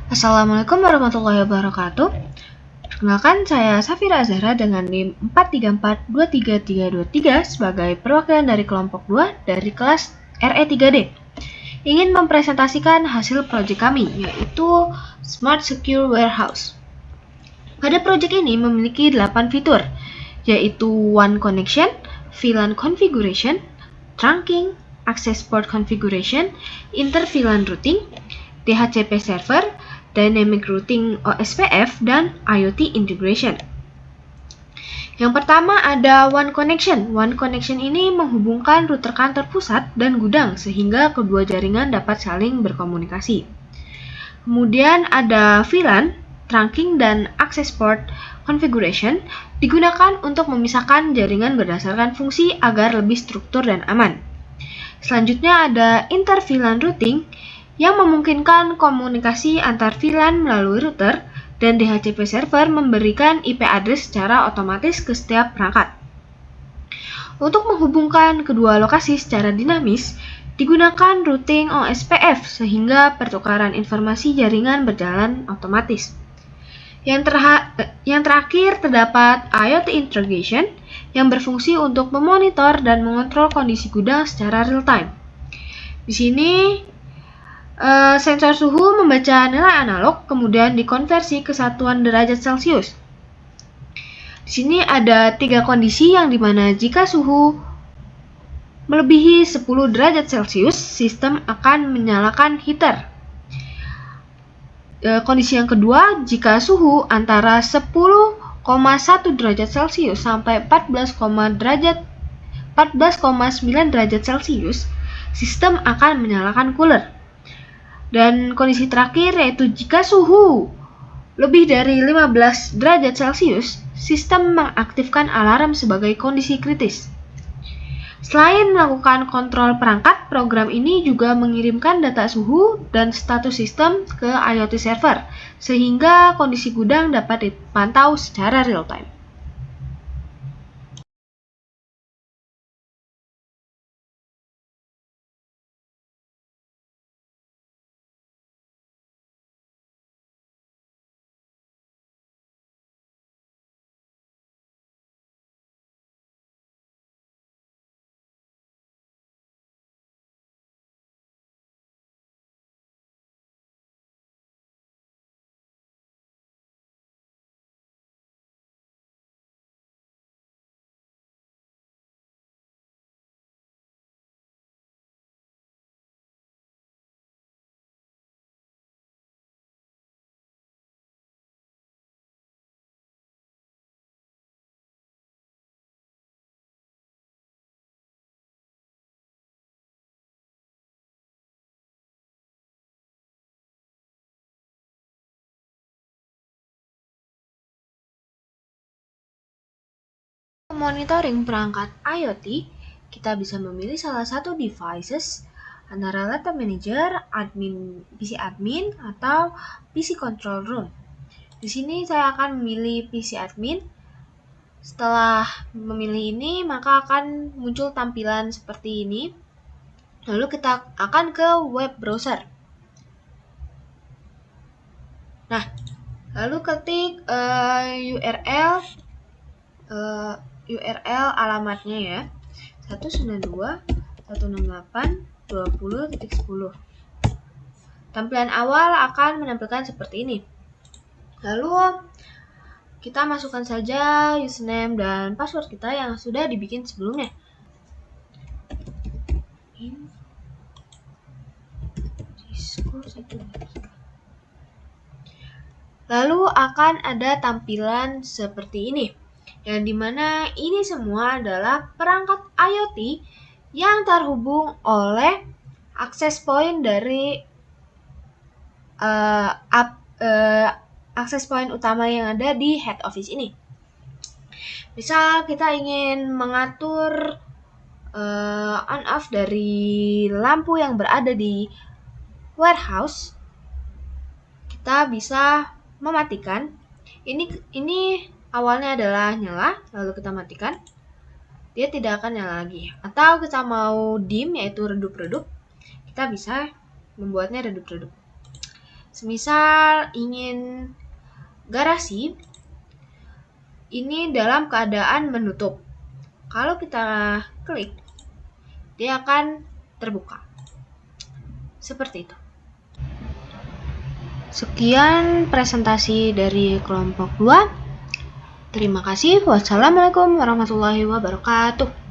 Assalamualaikum warahmatullahi wabarakatuh. Perkenalkan, saya Safira Azhara dengan NIM 434233323 sebagai perwakilan dari kelompok 2 dari kelas RE3D. Ingin mempresentasikan hasil proyek kami, yaitu Smart Secure Warehouse. Pada proyek ini memiliki 8 fitur, yaitu One Connection, VLAN Configuration, Trunking, Access Port Configuration, Inter-VLAN Routing, DHCP Server, Dynamic Routing OSPF, dan IoT Integration. Yang pertama ada One Connection. One Connection ini menghubungkan router kantor pusat dan gudang sehingga kedua jaringan dapat saling berkomunikasi. Kemudian ada VLAN, Trunking, dan Access Port Configuration digunakan untuk memisahkan jaringan berdasarkan fungsi agar lebih struktur dan aman. Selanjutnya ada Inter-VLAN Routing yang memungkinkan komunikasi antar VLAN melalui router dan DHCP server memberikan IP address secara otomatis ke setiap perangkat. Untuk menghubungkan kedua lokasi secara dinamis, digunakan routing OSPF sehingga pertukaran informasi jaringan berjalan otomatis. Yang terakhir terdapat IoT Integration yang berfungsi untuk memonitor dan mengontrol kondisi gudang secara real time. Di sini sensor suhu membaca nilai analog kemudian dikonversi ke satuan derajat Celcius. Di sini ada 3 kondisi yang dimana jika suhu melebihi 10 derajat Celcius, sistem akan menyalakan heater. Kondisi yang kedua, jika suhu antara 10,1 derajat Celcius sampai 14,9 derajat Celcius, sistem akan menyalakan cooler. Dan kondisi terakhir yaitu jika suhu lebih dari 15 derajat Celcius, sistem mengaktifkan alarm sebagai kondisi kritis. Selain melakukan kontrol perangkat, program ini juga mengirimkan data suhu dan status sistem ke IoT server, sehingga kondisi gudang dapat dipantau secara real time. Monitoring perangkat IoT, kita bisa memilih salah satu devices antara laptop manager, PC admin, atau PC control room. Di sini saya akan memilih PC admin. Setelah memilih ini, maka akan muncul tampilan seperti ini. Lalu kita akan ke web browser. Nah, lalu ketik URL alamatnya ya, 192.168.20.10. Tampilan awal akan menampilkan seperti ini. Lalu kita masukkan saja username dan password kita yang sudah dibikin sebelumnya. Lalu akan ada tampilan seperti ini, yang dimana ini semua adalah perangkat IoT yang terhubung oleh akses point dari akses point utama yang ada di head office ini. Misal kita ingin mengatur on off dari lampu yang berada di warehouse, kita bisa mematikan. Ini awalnya adalah nyala, lalu kita matikan, dia tidak akan nyala lagi. Atau kita mau dim, yaitu redup-redup, kita bisa membuatnya redup-redup. Semisal ingin garasi, ini dalam keadaan menutup. Kalau kita klik, dia akan terbuka. Seperti itu. Sekian presentasi dari kelompok 2. Terima kasih. Wassalamualaikum warahmatullahi wabarakatuh.